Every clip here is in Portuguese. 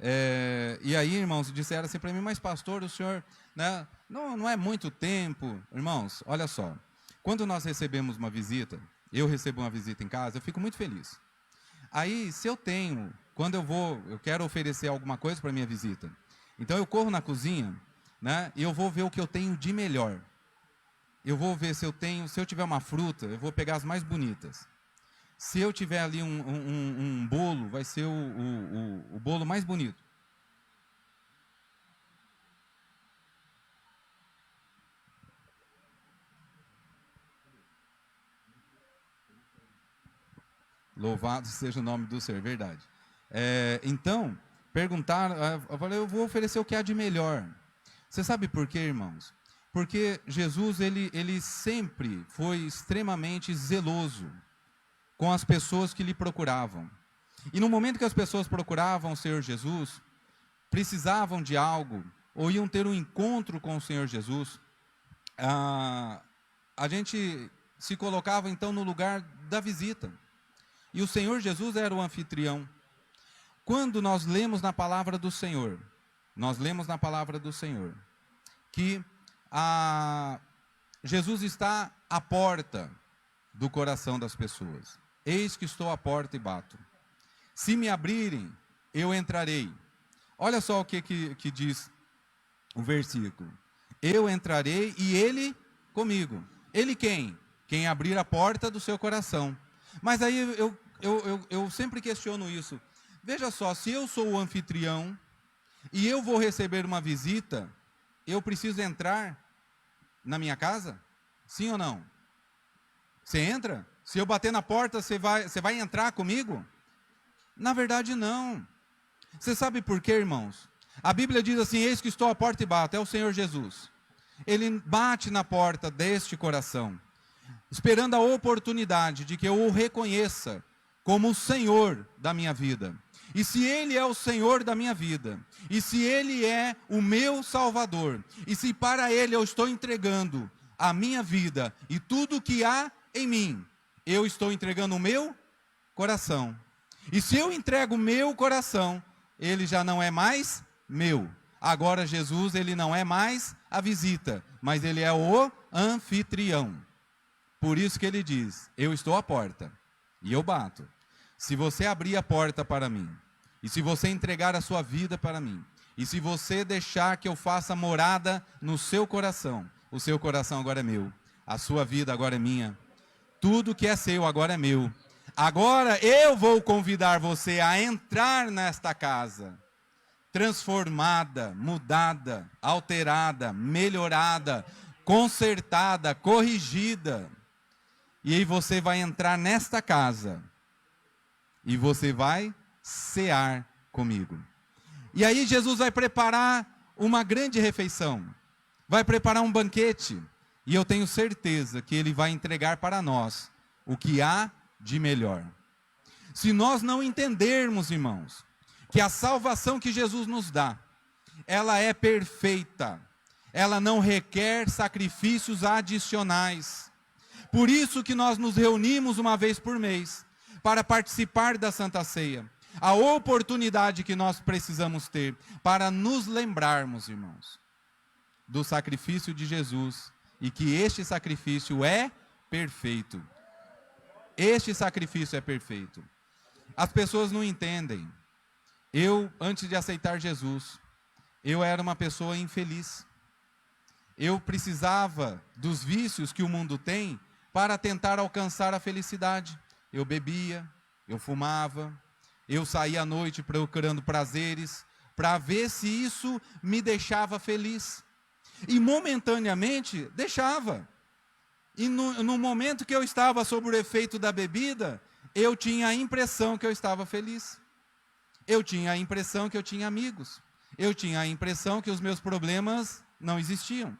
E aí, irmãos, disseram assim para mim, mas pastor, o senhor, né, não é muito tempo. Irmãos, olha só, quando nós recebemos uma visita, eu recebo uma visita em casa, eu fico muito feliz. Aí, se eu tenho, quando eu quero oferecer alguma coisa para minha visita, então eu corro na cozinha, né, e eu vou ver o que eu tenho de melhor. Eu vou ver se eu tiver uma fruta, eu vou pegar as mais bonitas. Se eu tiver ali um bolo, vai ser o bolo mais bonito. Louvado seja o nome do Senhor, verdade. Então, perguntaram, eu falei, eu vou oferecer o que há de melhor. Você sabe por quê, irmãos? Porque Jesus, ele sempre foi extremamente zeloso com as pessoas que lhe procuravam. E no momento que as pessoas procuravam o Senhor Jesus, precisavam de algo, ou iam ter um encontro com o Senhor Jesus, a gente se colocava então no lugar da visita. E o Senhor Jesus era o anfitrião. Quando nós lemos na palavra do Senhor, que Jesus está à porta do coração das pessoas. Eis que estou à porta e bato. Se me abrirem, eu entrarei. Olha só o que diz o versículo. Eu entrarei e ele comigo. Ele quem? Quem abrir a porta do seu coração. Mas aí eu sempre questiono isso. Veja só, se eu sou o anfitrião e eu vou receber uma visita, eu preciso entrar na minha casa? Sim ou não? Você entra? Se eu bater na porta, você vai entrar comigo? Na verdade, não. Você sabe por quê, irmãos? A Bíblia diz assim, eis que estou à porta e bato, é o Senhor Jesus. Ele bate na porta deste coração, esperando a oportunidade de que eu o reconheça como o Senhor da minha vida. E se Ele é o Senhor da minha vida, e se Ele é o meu Salvador, e se para Ele eu estou entregando a minha vida e tudo o que há em mim, eu estou entregando o meu coração. E se eu entrego o meu coração, ele já não é mais meu. Agora Jesus, ele não é mais a visita, mas ele é o anfitrião. Por isso que ele diz, eu estou à porta e eu bato. Se você abrir a porta para mim, e se você entregar a sua vida para mim, e se você deixar que eu faça morada no seu coração, o seu coração agora é meu, a sua vida agora é minha, tudo que é seu agora é meu. Agora eu vou convidar você a entrar nesta casa, transformada, mudada, alterada, melhorada, consertada, corrigida. E aí você vai entrar nesta casa e você vai cear comigo. E aí Jesus vai preparar uma grande refeição, vai preparar um banquete, e eu tenho certeza que Ele vai entregar para nós o que há de melhor. Se nós não entendermos, irmãos, que a salvação que Jesus nos dá, ela é perfeita, ela não requer sacrifícios adicionais. Por isso que nós nos reunimos uma vez por mês, para participar da Santa Ceia. A oportunidade que nós precisamos ter para nos lembrarmos, irmãos, do sacrifício de Jesus, e que este sacrifício é perfeito. Este sacrifício é perfeito. As pessoas não entendem. Eu, antes de aceitar Jesus, eu era uma pessoa infeliz. Eu precisava dos vícios que o mundo tem para tentar alcançar a felicidade. Eu bebia, eu fumava, eu saía à noite procurando prazeres, para ver se isso me deixava feliz. E momentaneamente deixava. E no momento que eu estava sob o efeito da bebida, eu tinha a impressão que eu estava feliz. Eu tinha a impressão que eu tinha amigos. Eu tinha a impressão que os meus problemas não existiam.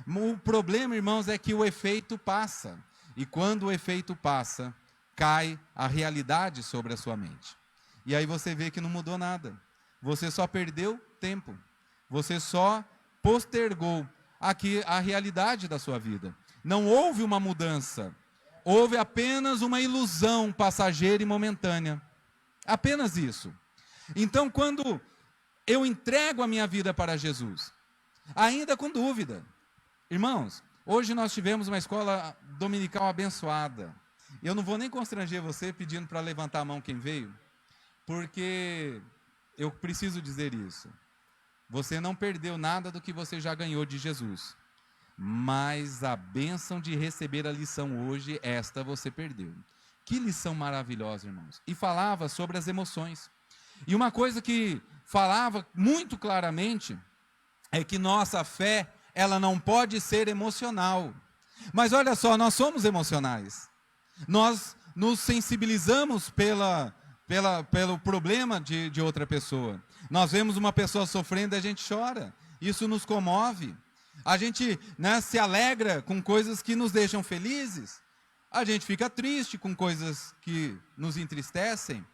O problema, irmãos, é que o efeito passa. E quando o efeito passa, cai a realidade sobre a sua mente. E aí você vê que não mudou nada. Você só perdeu tempo. Você só postergou aqui a realidade da sua vida. Não houve uma mudança. Houve apenas uma ilusão passageira e momentânea. Apenas isso. Então, quando eu entrego a minha vida para Jesus, ainda com dúvida. Irmãos, hoje nós tivemos uma escola dominical abençoada. Eu não vou nem constranger você pedindo para levantar a mão quem veio, porque eu preciso dizer isso. Você não perdeu nada do que você já ganhou de Jesus, mas a bênção de receber a lição hoje, esta você perdeu. Que lição maravilhosa, irmãos. E falava sobre as emoções. E uma coisa que falava muito claramente é que nossa fé, ela não pode ser emocional. Mas olha só, nós somos emocionais. Nós nos sensibilizamos pelo problema de outra pessoa. Nós vemos uma pessoa sofrendo e a gente chora. Isso nos comove. A gente, né, se alegra com coisas que nos deixam felizes. A gente fica triste com coisas que nos entristecem.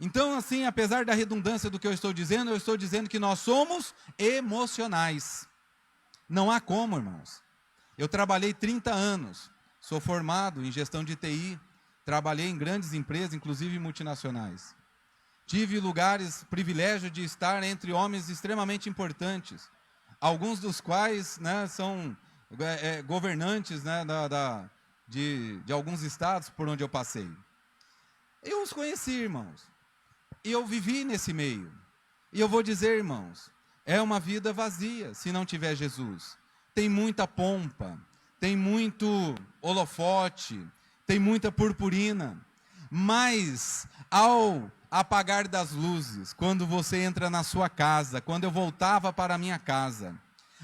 Então, assim, apesar da redundância do que eu estou dizendo que nós somos emocionais. Não há como, irmãos. Eu trabalhei 30 anos, sou formado em gestão de TI, trabalhei em grandes empresas, inclusive multinacionais. Tive privilégio de estar entre homens extremamente importantes, alguns dos quais, né, são governantes, né, de alguns estados por onde eu passei. Eu os conheci, irmãos, e eu vivi nesse meio. E eu vou dizer, irmãos, é uma vida vazia se não tiver Jesus. Tem muita pompa, tem muito holofote, tem muita purpurina, mas ao apagar das luzes, quando você entra na sua casa, quando eu voltava para a minha casa,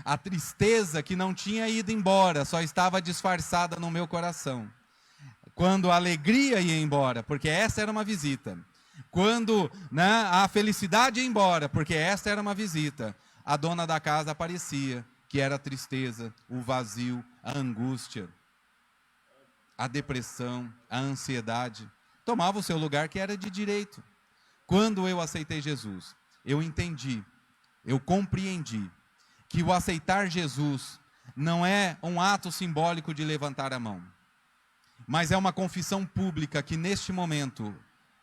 a tristeza que não tinha ido embora, só estava disfarçada no meu coração. Quando a alegria ia embora, porque essa era uma visita. Quando, né, a felicidade ia embora, porque essa era uma visita. A dona da casa aparecia, que era a tristeza, o vazio, a angústia, a depressão, a ansiedade. Tomava o seu lugar, que era de direito. Quando eu aceitei Jesus, eu entendi, eu compreendi que o aceitar Jesus não é um ato simbólico de levantar a mão, mas é uma confissão pública que neste momento,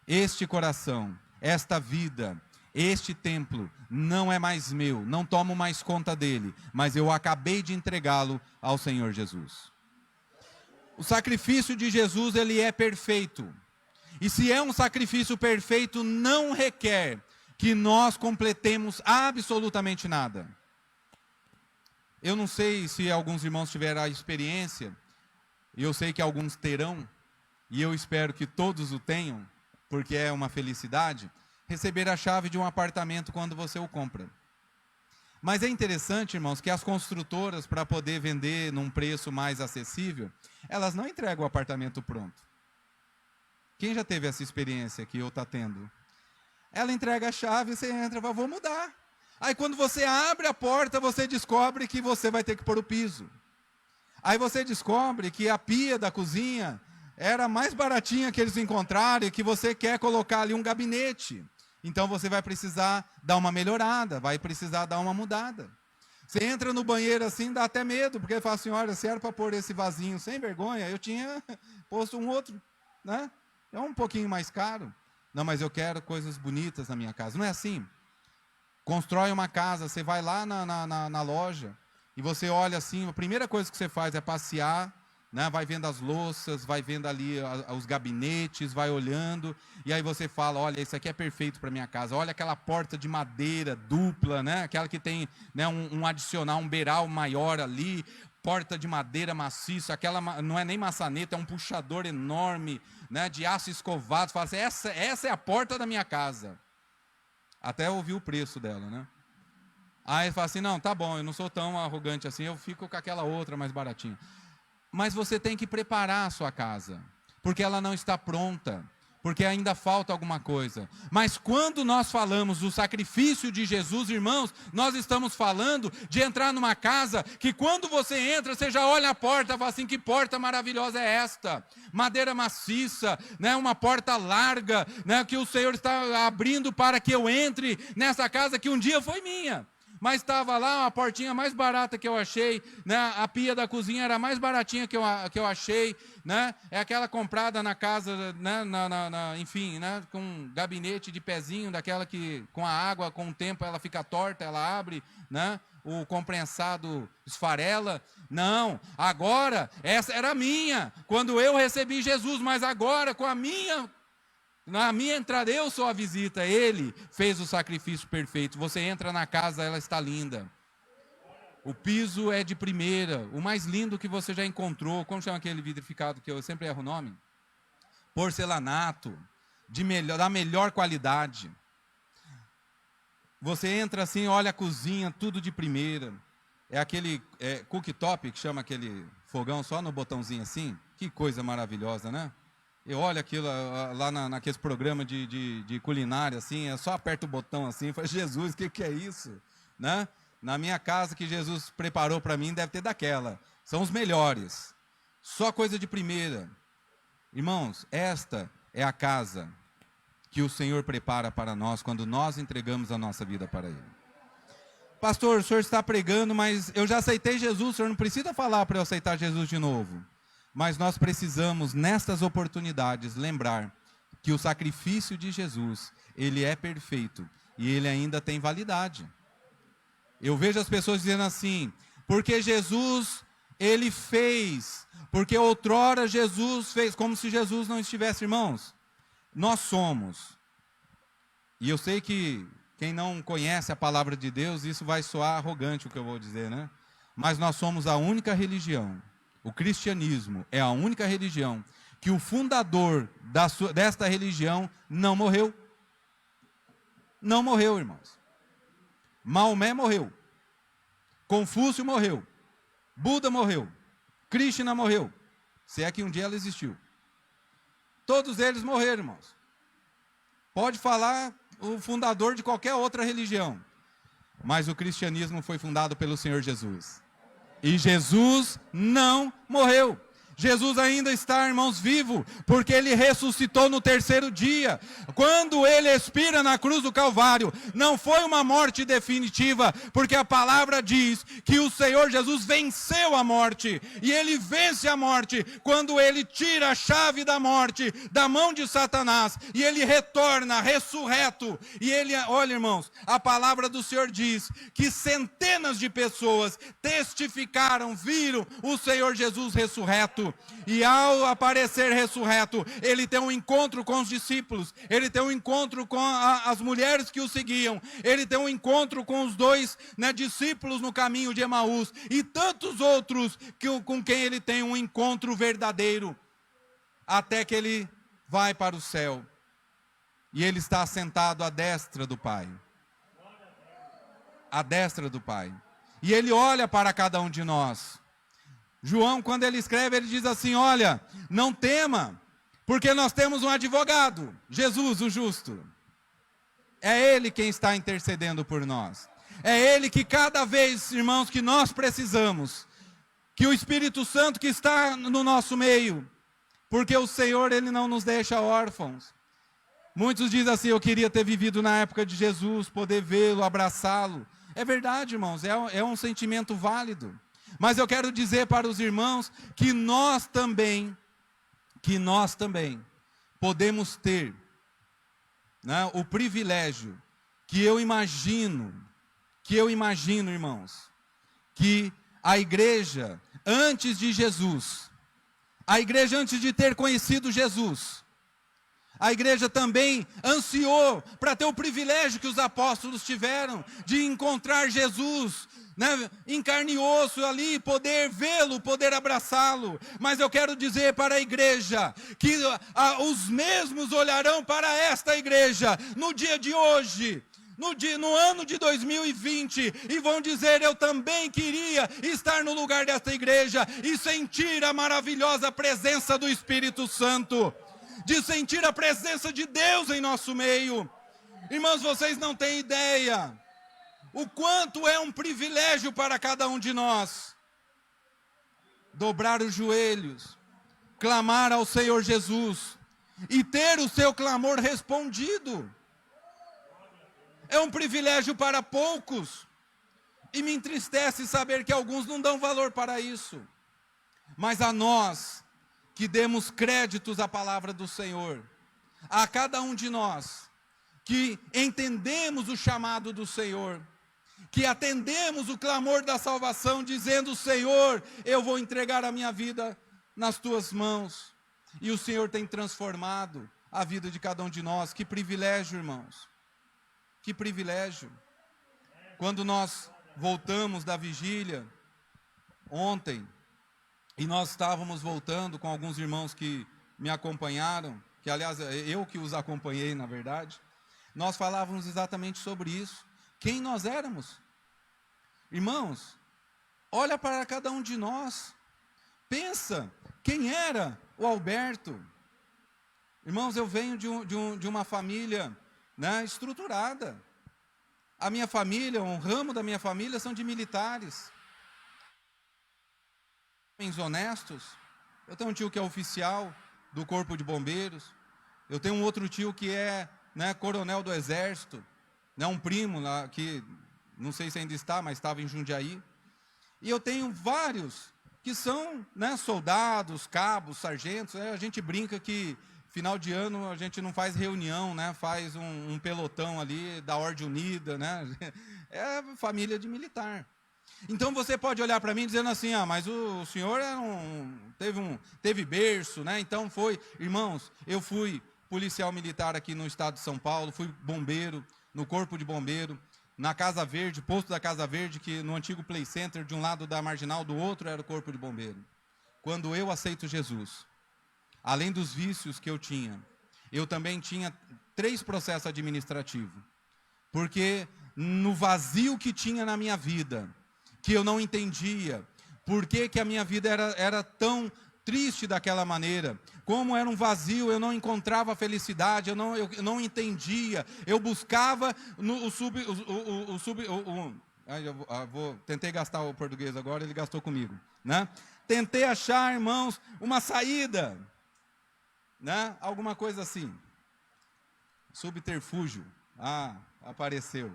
este coração, esta vida, este templo não é mais meu, não tomo mais conta dele, mas eu acabei de entregá-lo ao Senhor Jesus. O sacrifício de Jesus, ele é perfeito. E se é um sacrifício perfeito, não requer que nós completemos absolutamente nada. Eu não sei se alguns irmãos tiveram a experiência, e eu sei que alguns terão, e eu espero que todos o tenham, porque é uma felicidade, receber a chave de um apartamento quando você o compra. Mas é interessante, irmãos, que as construtoras, para poder vender num preço mais acessível, elas não entregam o apartamento pronto. Quem já teve essa experiência que eu estou tendo? Ela entrega a chave, você entra e fala, vou mudar. Aí quando você abre a porta, você descobre que você vai ter que pôr o piso. Aí você descobre que a pia da cozinha era mais baratinha que eles encontraram e que você quer colocar ali um gabinete. Então você vai precisar dar uma melhorada, vai precisar dar uma mudada. Você entra no banheiro assim, dá até medo, porque fala assim, olha, se era para pôr esse vasinho sem vergonha, eu tinha posto um outro, né? É um pouquinho mais caro. Não, mas eu quero coisas bonitas na minha casa. Não é assim? Constrói uma casa, você vai lá na loja e você olha assim, a primeira coisa que você faz é passear, né? Vai vendo as louças, vai vendo ali os gabinetes, vai olhando, e aí você fala, olha, isso aqui é perfeito para minha casa. Olha aquela porta de madeira dupla, né? Aquela que tem, né, um adicional, um beiral maior ali, porta de madeira maciça, aquela não é nem maçaneta, é um puxador enorme, né, de aço escovado. Você fala assim, essa é a porta da minha casa. Até ouvir o preço dela, né? Aí ele fala assim, não, tá bom, eu não sou tão arrogante assim, eu fico com aquela outra mais baratinha. Mas você tem que preparar a sua casa, porque ela não está pronta, porque ainda falta alguma coisa. Mas quando nós falamos do sacrifício de Jesus, irmãos, nós estamos falando de entrar numa casa que quando você entra, você já olha a porta e fala assim, que porta maravilhosa é esta? Madeira maciça, né? Uma porta larga, né? Que o Senhor está abrindo para que eu entre nessa casa que um dia foi minha. mas estava lá uma portinha mais barata que eu achei, né? A pia da cozinha era a mais baratinha que eu achei, né? É aquela comprada na casa, né? Enfim, né? Com um gabinete de pezinho, daquela que com a água, com o tempo ela fica torta, ela abre, né? O comprensado esfarela. Não, agora essa era minha, quando eu recebi Jesus, mas agora na minha entrada, eu sou a visita, Ele fez o sacrifício perfeito. Você entra na casa, ela está linda. O piso é de primeira, o mais lindo que você já encontrou. Como chama aquele vitrificado que eu sempre erro o nome? Porcelanato, da melhor qualidade. Você entra assim, olha a cozinha, tudo de primeira. É aquele cooktop, que chama aquele fogão só no botãozinho assim. Que coisa maravilhosa, né? Eu olho aquilo lá naqueles programas de culinária, assim, só aperta o botão assim, e fala, Jesus, o que é isso? Né? Na minha casa que Jesus preparou para mim, deve ter daquela. São os melhores. Só coisa de primeira. Irmãos, esta é a casa que o Senhor prepara para nós quando nós entregamos a nossa vida para Ele. Pastor, o senhor está pregando, mas eu já aceitei Jesus, o senhor não precisa falar para eu aceitar Jesus de novo. Mas nós precisamos, nestas oportunidades, lembrar que o sacrifício de Jesus, ele é perfeito e ele ainda tem validade. Eu vejo as pessoas dizendo assim, porque Jesus, ele fez, porque outrora Jesus fez, como se Jesus não estivesse, irmãos. Nós somos, e eu sei que quem não conhece a palavra de Deus, isso vai soar arrogante o que eu vou dizer, né? Mas nós somos a única religião. O cristianismo é a única religião que o fundador desta religião não morreu. Não morreu, irmãos. Maomé morreu. Confúcio morreu. Buda morreu. Krishna morreu. Se é que um dia ela existiu. Todos eles morreram, irmãos. Pode falar o fundador de qualquer outra religião. Mas o cristianismo foi fundado pelo Senhor Jesus. E Jesus não morreu. Jesus ainda está, irmãos, vivo, porque Ele ressuscitou no terceiro dia. Quando Ele expira na cruz do Calvário, não foi uma morte definitiva, porque a palavra diz que o Senhor Jesus venceu a morte, e Ele vence a morte quando Ele tira a chave da morte da mão de Satanás, e Ele retorna ressurreto. E Ele, olha, irmãos, a palavra do Senhor diz que centenas de pessoas testificaram, viram o Senhor Jesus ressurreto. E ao aparecer ressurreto, ele tem um encontro com os discípulos, ele tem um encontro com as mulheres que o seguiam, ele tem um encontro com os dois, né, discípulos no caminho de Emaús, e tantos outros com quem ele tem um encontro verdadeiro, até que ele vai para o céu, e ele está sentado à destra do Pai. À destra do Pai. E ele olha para cada um de nós. João, quando ele escreve, ele diz assim, olha, não tema, porque nós temos um advogado, Jesus, o justo. É Ele quem está intercedendo por nós. É Ele que cada vez, irmãos, que nós precisamos, que o Espírito Santo que está no nosso meio, porque o Senhor, Ele não nos deixa órfãos. Muitos dizem assim, eu queria ter vivido na época de Jesus, poder vê-lo, abraçá-lo. É verdade, irmãos, é um sentimento válido. Mas eu quero dizer para os irmãos que nós também podemos ter, né, o privilégio que eu imagino, irmãos, que a igreja antes de Jesus, a igreja antes de ter conhecido Jesus, a igreja também ansiou para ter o privilégio que os apóstolos tiveram de encontrar Jesus, né, em carne e osso ali, poder vê-lo, poder abraçá-lo. Mas eu quero dizer para a igreja que os mesmos olharão para esta igreja no dia de hoje, no ano de 2020, e vão dizer, eu também queria estar no lugar desta igreja e sentir a maravilhosa presença do Espírito Santo, de sentir a presença de Deus em nosso meio. Irmãos, vocês não têm ideia o quanto é um privilégio para cada um de nós dobrar os joelhos, clamar ao Senhor Jesus e ter o seu clamor respondido. É um privilégio para poucos, E me entristece saber que alguns não dão valor para isso. Mas a nós, que demos créditos à palavra do Senhor, a cada um de nós, que entendemos o chamado do Senhor, que atendemos o clamor da salvação, dizendo: Senhor, eu vou entregar a minha vida nas tuas mãos. E o Senhor tem transformado a vida de cada um de nós. Que privilégio, irmãos. Que privilégio. Quando nós voltamos da vigília, ontem, e nós estávamos voltando com alguns irmãos que me acompanharam, que aliás, eu que os acompanhei, na verdade, nós falávamos exatamente sobre isso. Quem nós éramos? Irmãos, olha para cada um de nós. Pensa, quem era o Alberto? Irmãos, eu venho de uma família, né, estruturada. A minha família, um ramo da minha família são de militares. Homens honestos. Eu tenho um tio que é oficial do Corpo de Bombeiros. Eu tenho um outro tio que é, né, coronel do Exército. Né, um primo lá que, não sei se ainda está, mas estava em Jundiaí. E eu tenho vários que são, né, soldados, cabos, sargentos. A gente brinca que final de ano a gente não faz reunião, né, faz um pelotão ali da Ordem Unida, né? É família de militar. Então você pode olhar para mim dizendo assim: ah, mas o senhor teve berço, né? Então foi, irmãos, eu fui policial militar aqui no estado de São Paulo, fui bombeiro no Corpo de Bombeiro, na Casa Verde, posto da Casa Verde, que no antigo Play Center, de um lado da Marginal, do outro era o Corpo de Bombeiro. Quando eu aceito Jesus, além dos vícios que eu tinha, eu também tinha 3 processos administrativos, porque no vazio que tinha na minha vida, que eu não entendia, por que a minha vida era tão triste daquela maneira, como era um vazio, eu não encontrava felicidade, eu não entendia, eu buscava tentei gastar o português agora, ele gastou comigo, né? Tentei achar, irmãos, uma saída, né? Alguma coisa assim, subterfúgio, apareceu.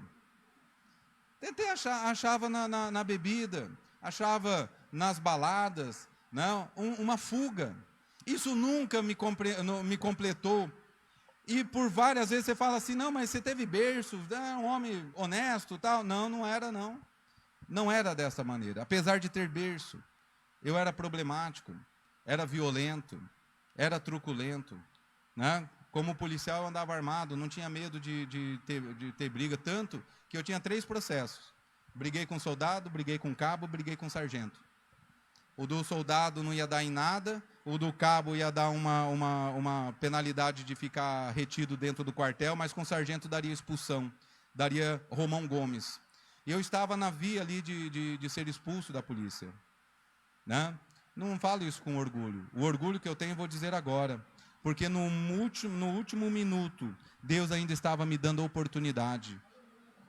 Tentei achava na bebida, achava nas baladas, não, uma fuga. Isso nunca me completou. E por várias vezes você fala assim: não, mas você teve berço, é um homem honesto, tal. Não, não era, não. Não era dessa maneira. Apesar de ter berço, eu era problemático, era violento, era truculento, né? Como policial eu andava armado, não tinha medo de ter briga, tanto que eu tinha 3 processos. Briguei com soldado, briguei com cabo, briguei com sargento. O do soldado não ia dar em nada, o do cabo ia dar uma penalidade de ficar retido dentro do quartel, mas com o sargento daria expulsão, daria Romão Gomes. E eu estava na via ali de ser expulso da polícia, né? Não falo isso com orgulho. O orgulho que eu tenho eu vou dizer agora, porque no último minuto, Deus ainda estava me dando a oportunidade.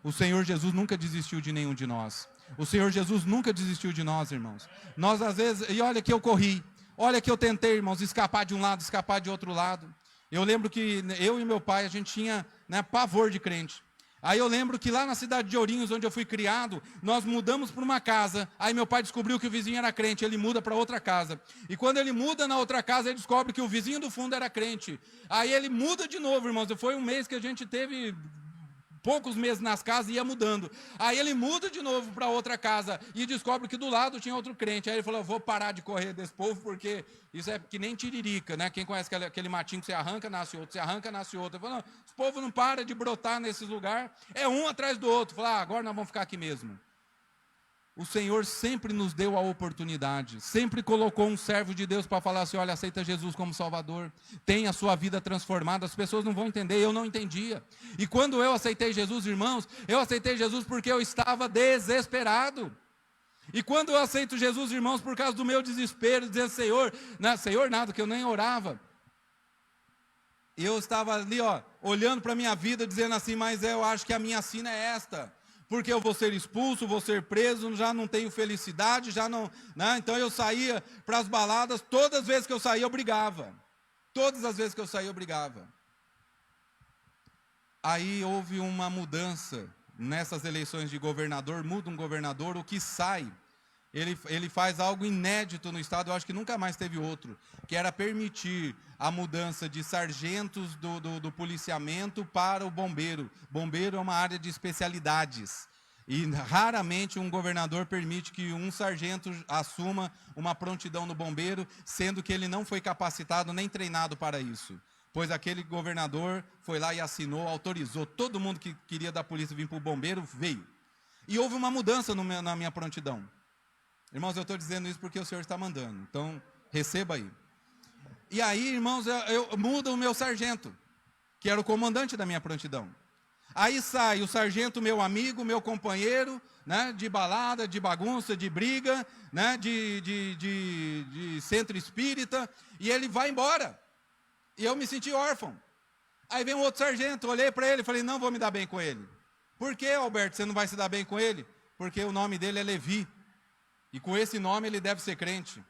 O Senhor Jesus nunca desistiu de nenhum de nós. O Senhor Jesus nunca desistiu de nós, irmãos. Nós às vezes, e olha que eu corri, olha que eu tentei, irmãos, escapar de um lado, escapar de outro lado. Eu lembro que eu e meu pai, a gente tinha, né, pavor de crente. Aí eu lembro que lá na cidade de Ourinhos, onde eu fui criado, nós mudamos para uma casa. Aí meu pai descobriu que o vizinho era crente, ele muda para outra casa. E quando ele muda na outra casa, ele descobre que o vizinho do fundo era crente. Aí ele muda de novo, irmãos. Foi um mês que a gente teve poucos meses nas casas e ia mudando. Aí ele muda de novo para outra casa e descobre que do lado tinha outro crente. Aí ele falou: eu vou parar de correr desse povo, porque isso é que nem tiririca, né? Quem conhece aquele matinho que você arranca, nasce outro, você arranca, nasce outro. Ele falou: não, esse povo não para de brotar nesses lugares, é um atrás do outro. Falou: agora nós vamos ficar aqui mesmo. O Senhor sempre nos deu a oportunidade, sempre colocou um servo de Deus para falar assim: olha, aceita Jesus como Salvador, tem a sua vida transformada. As pessoas não vão entender, eu não entendia. E quando eu aceitei Jesus, irmãos, eu aceitei Jesus porque eu estava desesperado. E quando eu aceito Jesus, irmãos, por causa do meu desespero, dizendo: Senhor, não, Senhor nada, que eu nem orava. Eu estava ali, olhando para a minha vida, dizendo assim: mas eu acho que a minha sina é esta. Porque eu vou ser expulso, vou ser preso, já não tenho felicidade, já não, né? Então eu saía para as baladas, todas as vezes que eu saía eu brigava. Todas as vezes que eu saía eu brigava. Aí houve uma mudança nessas eleições de governador, muda um governador, o que sai, ele faz algo inédito no estado, eu acho que nunca mais teve outro, que era permitir a mudança de sargentos do policiamento para o bombeiro. Bombeiro é uma área de especialidades. E raramente um governador permite que um sargento assuma uma prontidão no bombeiro, sendo que ele não foi capacitado nem treinado para isso. Pois aquele governador foi lá e assinou, autorizou, todo mundo que queria da polícia vir para o bombeiro, veio. E houve uma mudança na minha prontidão. Irmãos, eu estou dizendo isso porque o Senhor está mandando, então receba aí. E aí, irmãos, eu mudo o meu sargento, que era o comandante da minha prontidão. Aí sai o sargento, meu amigo, meu companheiro, né, de balada, de bagunça, de briga, né, de centro espírita, e ele vai embora. E eu me senti órfão. Aí vem um outro sargento, olhei para ele e falei, não vou me dar bem com ele. Por que, Alberto, você não vai se dar bem com ele? Porque o nome dele é Levi. E com esse nome ele deve ser crente.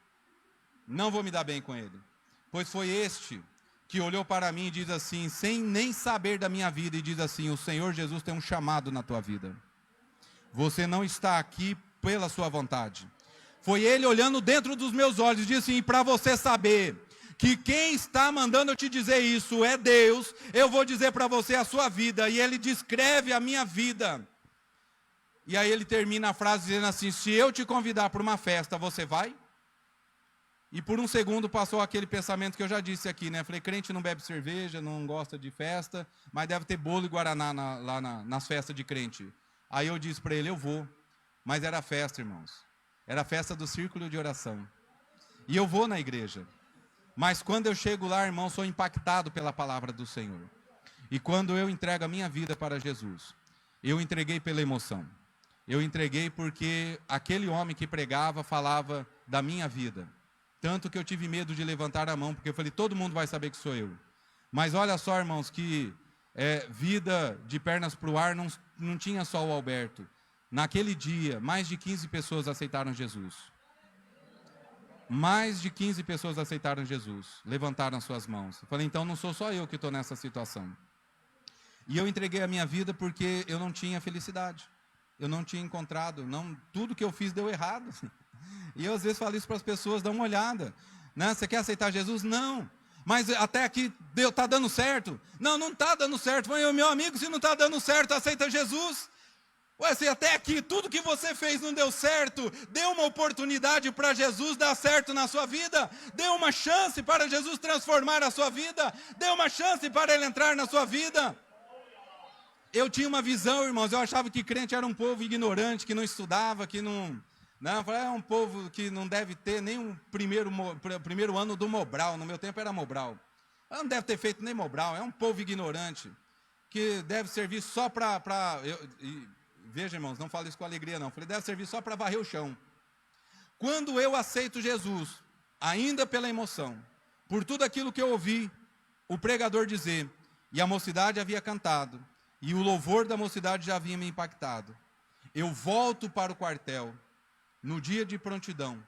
Não vou me dar bem com ele. Pois foi este que olhou para mim e diz assim, sem nem saber da minha vida, e diz assim, o Senhor Jesus tem um chamado na tua vida. Você não está aqui pela sua vontade. Foi ele olhando dentro dos meus olhos e disse assim, para você saber que quem está mandando eu te dizer isso é Deus, eu vou dizer para você a sua vida, e ele descreve a minha vida. E aí ele termina a frase dizendo assim, se eu te convidar para uma festa, você vai? E por um segundo passou aquele pensamento que eu já disse aqui, né? Falei, crente não bebe cerveja, não gosta de festa, mas deve ter bolo e guaraná lá nas festas de crente. Aí eu disse para ele, eu vou. Mas era festa, irmãos. Era festa do círculo de oração. E eu vou na igreja. Mas quando eu chego lá, irmão, sou impactado pela palavra do Senhor. E quando eu entrego a minha vida para Jesus, eu entreguei pela emoção. Eu entreguei porque aquele homem que pregava falava da minha vida. Tanto que eu tive medo de levantar a mão, porque eu falei, todo mundo vai saber que sou eu. Mas olha só, irmãos, que vida de pernas para o ar não tinha só o Alberto. Naquele dia, mais de 15 pessoas aceitaram Jesus. Mais de 15 pessoas aceitaram Jesus, levantaram suas mãos. Eu falei, então não sou só eu que estou nessa situação. E eu entreguei a minha vida porque eu não tinha felicidade. Eu não tinha encontrado, tudo que eu fiz deu errado. E eu às vezes falo isso para as pessoas, dá uma olhada. Né? Você quer aceitar Jesus? Não. Mas até aqui está dando certo? Não, não está dando certo. Falei, meu amigo, se não está dando certo, aceita Jesus. Ué, se até aqui tudo que você fez não deu certo, dê uma oportunidade para Jesus dar certo na sua vida. Dê uma chance para Jesus transformar a sua vida. Dê uma chance para Ele entrar na sua vida. Eu tinha uma visão, irmãos, eu achava que crente era um povo ignorante, que não estudava, que não... Não, é um povo que não deve ter nem o primeiro ano do Mobral. No meu tempo era Mobral. Não deve ter feito nem Mobral. É um povo ignorante que deve servir só para... Veja, irmãos, não falo isso com alegria, não. Falei, deve servir só para varrer o chão. Quando eu aceito Jesus, ainda pela emoção, por tudo aquilo que eu ouvi o pregador dizer, e a mocidade havia cantado, e o louvor da mocidade já havia me impactado, eu volto para o quartel, no dia de prontidão,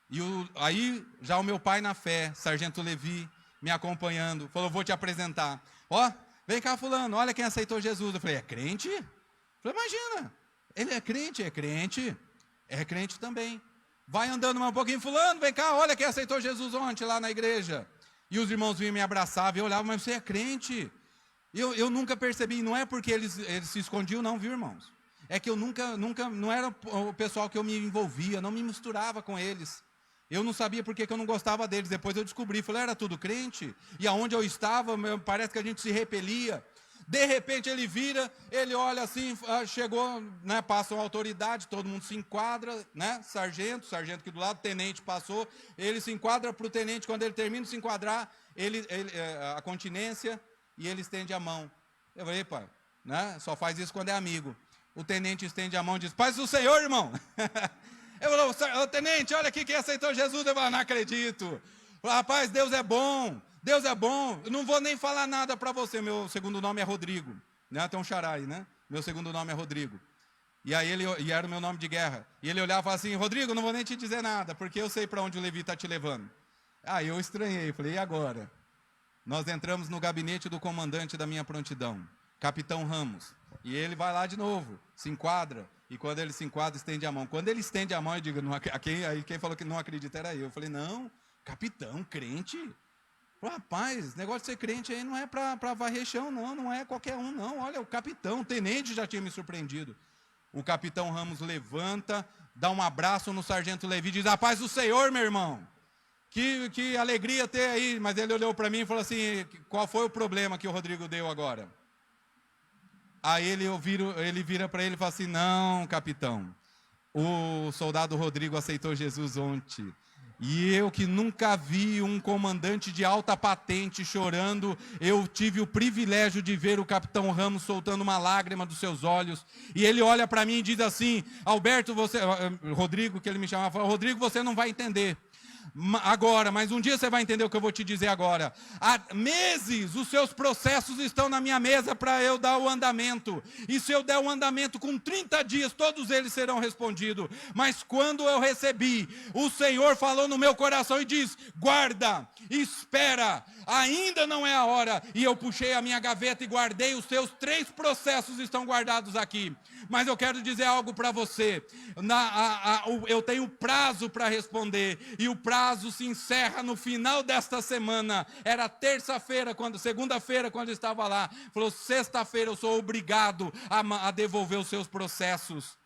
e aí já o meu pai na fé, Sargento Levi, me acompanhando, falou, vou te apresentar. Ó, vem cá fulano, olha quem aceitou Jesus. Eu falei, é crente? Eu falei, imagina, ele é crente também. Vai andando mais um pouquinho, fulano, vem cá, olha quem aceitou Jesus ontem lá na igreja. E os irmãos vinham me abraçavam, e eu olhava, mas você é crente? Eu nunca percebi, não é porque eles se escondiam não, viu, irmãos? É que eu nunca, não era o pessoal que eu me envolvia, não me misturava com eles. Eu não sabia porque que eu não gostava deles. Depois eu descobri, falei, era tudo crente. E aonde eu estava, parece que a gente se repelia. De repente ele vira, ele olha assim, chegou, né, passa uma autoridade, todo mundo se enquadra, né, sargento aqui do lado, tenente passou, ele se enquadra para o tenente, quando ele termina de se enquadrar, a continência, e ele estende a mão. Eu falei, epa, né, só faz isso quando é amigo. O tenente estende a mão e diz, paz do Senhor, irmão. Eu falei, ô tenente, olha aqui quem aceitou Jesus. Eu falei, não acredito. Rapaz, Deus é bom. Deus é bom. Eu não vou nem falar nada para você. Meu segundo nome é Rodrigo. Né? Tem um xará aí, né? Meu segundo nome é Rodrigo. E aí e era o meu nome de guerra. E ele olhava e falava assim, Rodrigo, não vou nem te dizer nada, porque eu sei para onde o Levi está te levando. Aí eu estranhei, falei, e agora? Nós entramos no gabinete do comandante da minha prontidão, Capitão Ramos. E ele vai lá de novo, se enquadra. E quando ele se enquadra, estende a mão. Quando ele estende a mão, eu digo, aí quem falou que não acredita era eu. Eu falei, não, capitão, crente. Rapaz, negócio de ser crente aí não é para varrer chão, não é qualquer um, não. Olha, o capitão, o tenente já tinha me surpreendido. O capitão Ramos levanta, dá um abraço no sargento Levi e diz, a paz do Senhor, meu irmão. Que alegria ter aí. Mas ele olhou para mim e falou assim, qual foi o problema que o Rodrigo deu agora? Aí ele vira para ele e fala assim, não, capitão, o soldado Rodrigo aceitou Jesus ontem. E eu que nunca vi um comandante de alta patente chorando, eu tive o privilégio de ver o capitão Ramos soltando uma lágrima dos seus olhos. E ele olha para mim e diz assim, Alberto, Rodrigo, que ele me chamava, fala, Rodrigo, você não vai entender agora, mas um dia você vai entender o que eu vou te dizer agora. Há meses os seus processos estão na minha mesa para eu dar o andamento. E se eu der o andamento com 30 dias, todos eles serão respondidos. Mas quando eu recebi, o Senhor falou no meu coração e diz, guarda, espera, ainda não é a hora. E eu puxei a minha gaveta e guardei, os seus 3 processos estão guardados aqui. Mas eu quero dizer algo para você, eu tenho prazo para responder, e o prazo se encerra no final desta semana. Era terça-feira, segunda-feira, quando eu estava lá, falou, sexta-feira eu sou obrigado a devolver os seus processos.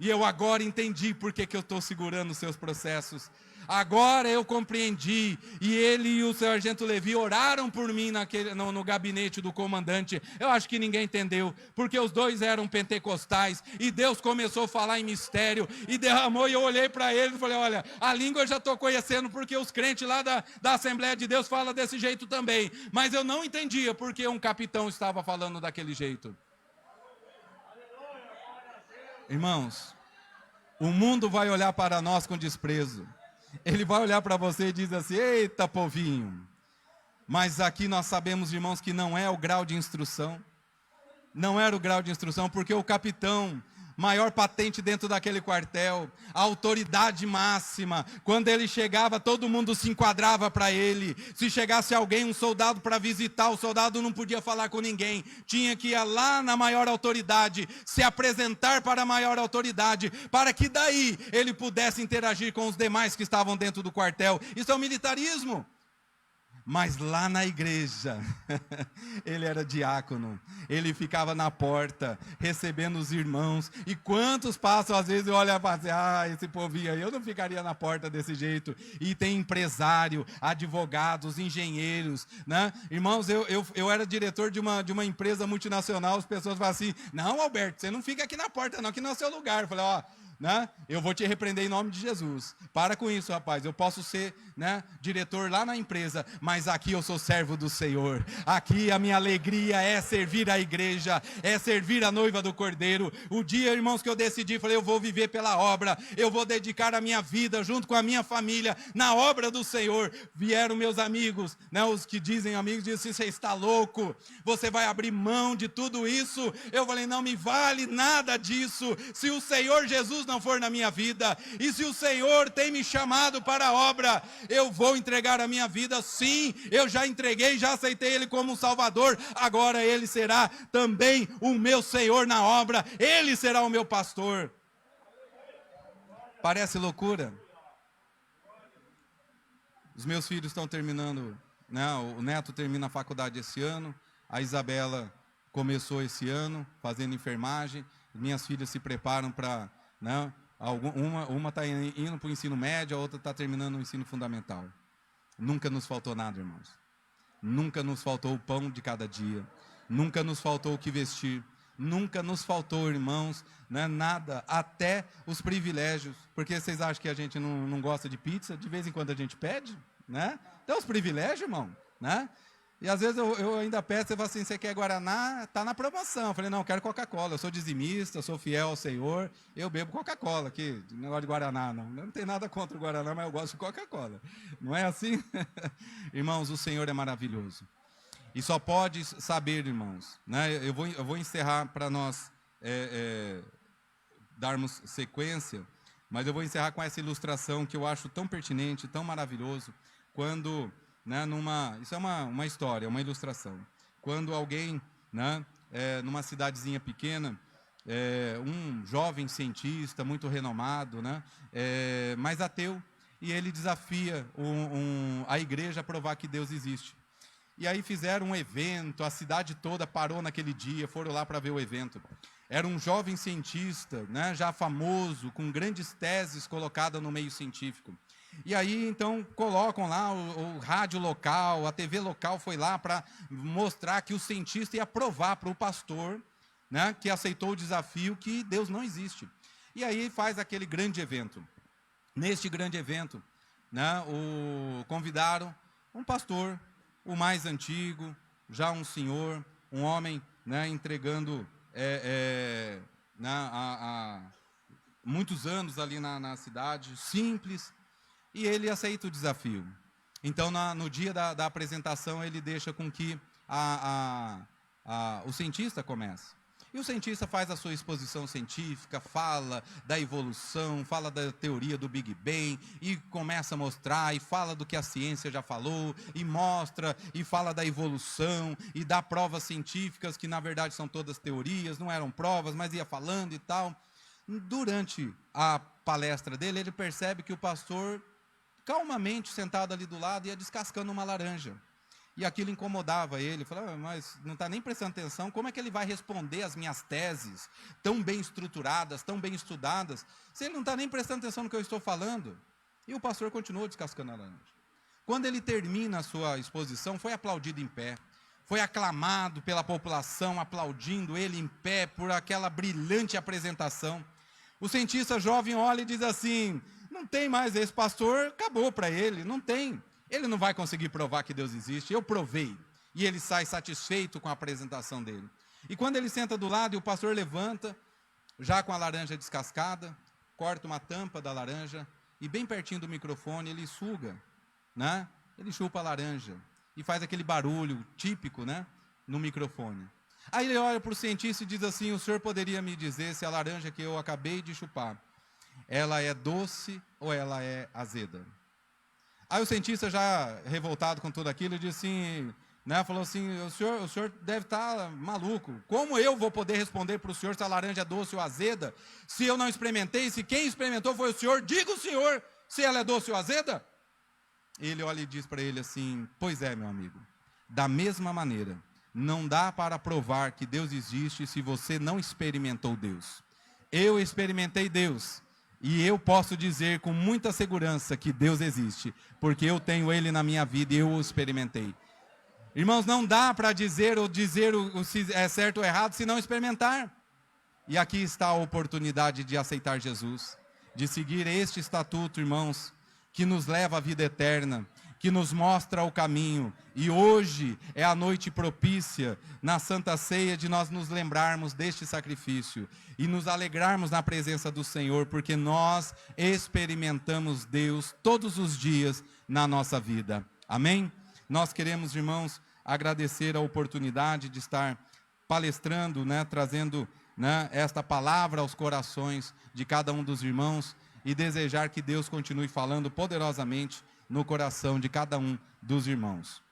E eu agora entendi por que eu estou segurando os seus processos. Agora eu compreendi, e ele e o sargento Levi oraram por mim no gabinete do comandante. Eu acho que ninguém entendeu, porque os dois eram pentecostais, e Deus começou a falar em mistério, e derramou, e eu olhei para ele e falei, olha, a língua eu já estou conhecendo, porque os crentes lá da Assembleia de Deus falam desse jeito também, mas eu não entendia porque um capitão estava falando daquele jeito. Irmãos, o mundo vai olhar para nós com desprezo. Ele vai olhar para você e diz assim, eita povinho. Mas aqui nós sabemos, irmãos, que não é o grau de instrução. Não era o grau de instrução, porque o capitão, maior patente dentro daquele quartel, a autoridade máxima, quando ele chegava, todo mundo se enquadrava para ele. Se chegasse alguém, um soldado para visitar, o soldado não podia falar com ninguém, tinha que ir lá na maior autoridade, se apresentar para a maior autoridade, para que daí ele pudesse interagir com os demais que estavam dentro do quartel. Isso é o militarismo. Mas lá na igreja, ele era diácono, ele ficava na porta, recebendo os irmãos, e quantos passam, às vezes, olha para assim, esse povinho aí, eu não ficaria na porta desse jeito. E tem empresário, advogados, engenheiros, né? Irmãos, eu era diretor de uma empresa multinacional, as pessoas falam assim, não, Alberto, você não fica aqui na porta não, aqui não é o seu lugar. Eu falei, né? Eu vou te repreender em nome de Jesus. Para com isso, rapaz. Eu posso ser, né, diretor lá na empresa, mas aqui eu sou servo do Senhor. Aqui a minha alegria é servir a igreja, é servir a noiva do Cordeiro. O dia, irmãos, que eu decidi, falei, eu vou viver pela obra, eu vou dedicar a minha vida junto com a minha família na obra do Senhor. Vieram meus amigos, né, os que dizem amigos, dizem assim, você está louco, você vai abrir mão de tudo isso? Eu falei, não me vale nada disso, se o Senhor Jesus não for na minha vida, e se o Senhor tem me chamado para a obra, eu vou entregar a minha vida, sim, eu já entreguei, já aceitei Ele como Salvador, agora Ele será também o meu Senhor na obra, Ele será o meu pastor. Parece loucura? Os meus filhos estão terminando, né, o Neto termina a faculdade esse ano, a Isabela começou esse ano, fazendo enfermagem, minhas filhas se preparam para... Não, uma está indo para o ensino médio, a outra está terminando o ensino fundamental. Nunca nos faltou nada, irmãos. Nunca nos faltou o pão de cada dia. Nunca nos faltou o que vestir. Nunca nos faltou, irmãos, né, nada, até os privilégios. Porque vocês acham que a gente não gosta de pizza? De vez em quando a gente pede, né? Então os privilégios, irmão, né? E às vezes eu ainda peço, você fala assim, você quer Guaraná? Está na promoção. Eu falei, não, eu quero Coca-Cola, eu sou dizimista, eu sou fiel ao Senhor, eu bebo Coca-Cola, que negócio de Guaraná, não. Não tem nada contra o Guaraná, mas eu gosto de Coca-Cola. Não é assim? Irmãos, o Senhor é maravilhoso. E só pode saber, irmãos, né? Eu vou encerrar para nós darmos sequência, mas eu vou encerrar com essa ilustração que eu acho tão pertinente, tão maravilhoso, quando... Né, isso é uma história, uma ilustração. Quando alguém, né, numa cidadezinha pequena, um jovem cientista muito renomado, né? Mas ateu, e ele desafia a igreja a provar que Deus existe. E aí fizeram um evento, a cidade toda parou naquele dia, foram lá para ver o evento. Era um jovem cientista, né, já famoso, com grandes teses colocadas no meio científico. E aí, então, colocam lá o rádio local, a TV local foi lá para mostrar que o cientista ia provar para o pastor, né, que aceitou o desafio, que Deus não existe. E aí faz aquele grande evento. Neste grande evento, né, convidaram um pastor, o mais antigo, já um senhor, um homem, né, entregando há muitos anos ali na cidade, simples, e ele aceita o desafio. Então, no dia da apresentação, ele deixa com que o cientista comece. E o cientista faz a sua exposição científica, fala da evolução, fala da teoria do Big Bang, e começa a mostrar, e fala do que a ciência já falou, e mostra, e fala da evolução, e dá provas científicas, que na verdade são todas teorias, não eram provas, mas ia falando e tal. Durante a palestra dele, ele percebe que o pastor, calmamente sentado ali do lado, ia descascando uma laranja. E aquilo incomodava ele, falava, mas não está nem prestando atenção, como é que ele vai responder as minhas teses, tão bem estruturadas, tão bem estudadas, se ele não está nem prestando atenção no que eu estou falando? E o pastor continuou descascando a laranja. Quando ele termina a sua exposição, foi aplaudido em pé, foi aclamado pela população, aplaudindo ele em pé por aquela brilhante apresentação. O cientista jovem olha e diz assim, não tem mais esse pastor, acabou para ele, não tem. Ele não vai conseguir provar que Deus existe, eu provei. E ele sai satisfeito com a apresentação dele. E quando ele senta do lado e o pastor levanta, já com a laranja descascada, corta uma tampa da laranja e bem pertinho do microfone ele suga, né? Ele chupa a laranja e faz aquele barulho típico, né, no microfone. Aí ele olha para o cientista e diz assim, o senhor poderia me dizer se a laranja que eu acabei de chupar, ela é doce ou ela é azeda? Aí o cientista, já revoltado com tudo aquilo, disse assim, né, falou assim, o senhor deve estar maluco. Como eu vou poder responder para o senhor se a laranja é doce ou azeda, se eu não experimentei, se quem experimentou foi o senhor? Diga o senhor se ela é doce ou azeda. Ele olha e diz para ele assim, pois é, meu amigo, da mesma maneira, não dá para provar que Deus existe se você não experimentou Deus. Eu experimentei Deus. E eu posso dizer com muita segurança que Deus existe, porque eu tenho Ele na minha vida e eu o experimentei. Irmãos, não dá para dizer se é certo ou errado se não experimentar. E aqui está a oportunidade de aceitar Jesus, de seguir este estatuto, irmãos, que nos leva à vida eterna, que nos mostra o caminho. E hoje é a noite propícia, na Santa Ceia, de nós nos lembrarmos deste sacrifício e nos alegrarmos na presença do Senhor, porque nós experimentamos Deus todos os dias na nossa vida. Amém? Nós queremos, irmãos, agradecer a oportunidade de estar palestrando, né, trazendo, né, esta palavra aos corações de cada um dos irmãos e desejar que Deus continue falando poderosamente no coração de cada um dos irmãos.